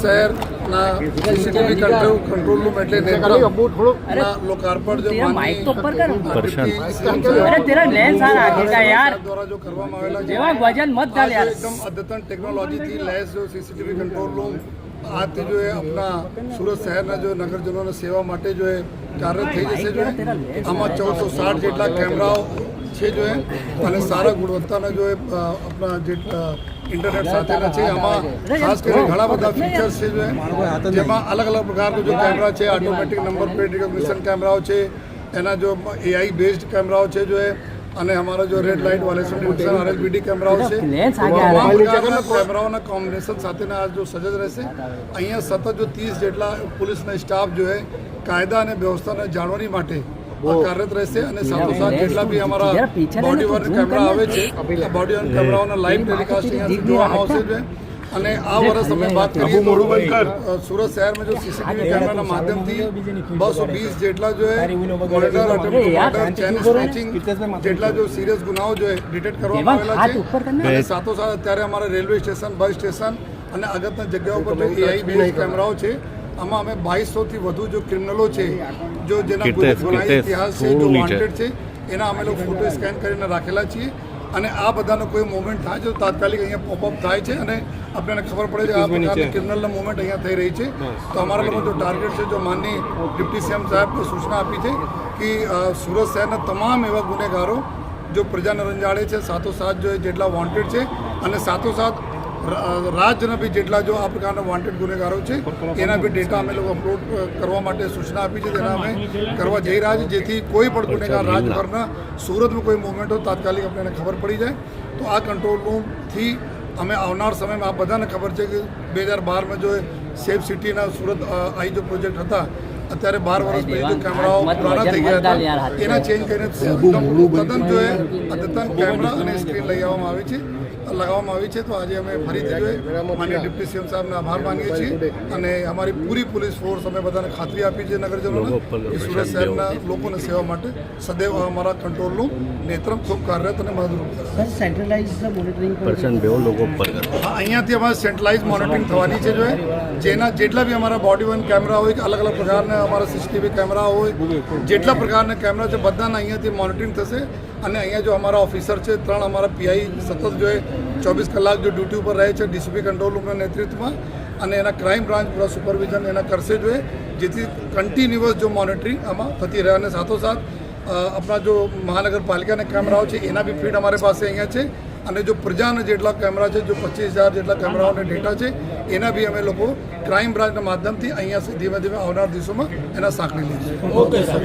શહેરના CCTV control room એટલે નેત્રમના લોકાર્પણ जो દ્વારા जो કરવામાં આવેલા છે एकदम अद्यतन टेक्नोलॉजी थी लेस जो सीसीटीवी कंट्रोल रूम आज जो है अपना सूरत शहर जो नगरजनों ने सेवा माटे जो है कार्यरत थी जैसे जो है आमा 460 જેટલા કેમેરાઓ છે जो है અને સારા ગુણવત્તાના जो है अपना इंटरनेट સાથેના છે આમાં ખાસ કરીને ઘણા બધા ફીચર્સ છે जो है જેમાં અલગ અલગ પ્રકારનો जो કેમેરા છે ઓટોમેટિક નંબર પ્લેટ રિકોગ્નિશન કેમેરાઓ છે એના जो एआई बेस्ड કેમેરાઓ છે जो है અને અમારા जो રેડ લાઇટ વાયલેશન ડિટેક્શન આરએલબીડી કેમેરાઓ છે તમામ પ્રકારના કેમેરાઓના કોમ્બિનેશન સાથેના આ જો સજ્જ રહેશે અહીંયા સતત જો 30 જેટલા પોલીસના સ્ટાફ जो है કાયદા અને વ્યવસ્થાને જાળવણી માટે કાર્યરત રહેશે અને સાથોસાથ જેટલા બી અમારા બોડી વર્ન કેમેરા આવે છે આ બોડી વર્ન કેમેરાઓના લાઈવ ટેલિકાસ્ટ અહીંયાથી જોવામાં આવશે છે અને આ વર્ષ અમે વાત કરીએ તો सूरत शहर में जो सीसीटीवी कैमरा माध्यमથી 220 જેટલા जो है મોનિટર અટેમ્પ્ટ ચેન સ્નેચિંગ જેટલા जो સિરિયસ ગુનાઓ जो है ડિટેક્ટ કરવામાં આવેલા છે અને સાથોસાથ અત્યારે અમારા રેલવે સ્ટેશન બસ સ્ટેશન અને અગત્યની જગ્યાઓ પર जो एआई બેઝ કેમેરાઓ છે આમાં અમે 2200થી વધુ જો ક્રિમિનલો છે જો જેના ગુનાહિત ઇતિહાસ છે જો વોન્ટેડ છે એના અમે લોકો ફોટો સ્કેન કરીને રાખેલા છીએ અને આ બધાનો કોઈ મુવમેન્ટ થાય તો તાત્કાલિક અહીંયા પોપઅપ થાય છે અને આપણને ખબર પડે છે આ પ્રકારની ક્રિમિનલના મુવમેન્ટ અહીંયા થઈ રહી છે તો અમારા લોકો જો ટાર્ગેટ છે જો માનની ડિપ્ટી સીએમ સાહેબને સૂચના આપી છે કે સુરત શહેરના તમામ એવા ગુનેગારો જો પ્રજાને રંજાડે છે સાથોસાથ જો જેટલા વોન્ટેડ છે અને સાથોસાથ રાજ્યના બી જેટલા જો આ પ્રકારના વોન્ટેડ ગુનેગારો છે એના બી ડેટા અમે લોકો અપલોડ કરવા માટે સૂચના આપી છે તેના અમે કરવા જઈ રહ્યા છીએ જેથી કોઈ પણ ગુનેગાર રાજભરના સુરતમાં કોઈ મુવમેન્ટ હોય તાત્કાલિક આપણને ખબર પડી જાય તો આ કંટ્રોલ રૂમથી અમે આવનાર સમયમાં આ બધાને ખબર છે કે 2012માં જો સેફ સિટીના સુરત આઈ જો પ્રોજેક્ટ હતા અત્યારે 12 વર્ષ પહેલાં જો કેમેરાઓ પુરાના થઈ ગયા હતા એના ચેન્જ કરીને તદ્દન જો અદ્યતન કેમેરા અને સ્ક્રીન લઈ આવવામાં આવી છે લગાવવામાં આવી છે તો આજે અમે ફરીથી જોઈએ માનનીય ડિપ્ટી સીએમ સાહેબને આભાર માનીએ છીએ અને અમારી પૂરી પોલીસ ફોર્સ અમે બધાને ખાતરી આપી છે નગરજનોને કે સુરત શહેરના લોકોને સેવા માટે સદૈવ અમારા કંટ્રોલ રૂમ નેત્રમ ખૂબ કાર્યરત અને મદદરૂપ અહીંયાથી અમારે સેન્ટ્રલાઇઝ મોનિટરિંગ થવાની છે જોઈએ જેના જેટલા બી અમારા બોડી વન કેમેરા હોય કે અલગ અલગ પ્રકારના અમારા સીસીટીવી કેમેરા હોય જેટલા પ્રકારના કેમેરા છે બધાને અહીંયાથી મોનિટરિંગ થશે અને અહીંયા જો અમારા ઓફિસર છે 3 અમારા પીઆઈ સતત જો 24 કલાક જો ડ્યુટી ઉપર રહે છે ડીસીપી કંટ્રોલ રૂમના નેતૃત્વમાં અને એના ક્રાઇમ બ્રાન્ચ પૂરા સુપરવિઝન એના કરશે જોઈએ જેથી કન્ટિન્યુઅસ જો મોનિટરિંગ આમાં થતી રહે અને સાથોસાથ આપણા જો મહાનગરપાલિકાના કેમેરાઓ છે એના બી ફીડ અમારી પાસે અહીંયા છે અને જો પ્રજાના જેટલા કેમેરા છે જો 25,000 જેટલા કેમેરાઓના ડેટા છે એના બી અમે લોકો ક્રાઇમ બ્રાન્ચના માધ્યમથી અહીંયા ધીમે ધીમે આવનાર દિવસોમાં એના સાંકળી લઈશું. Okay sir.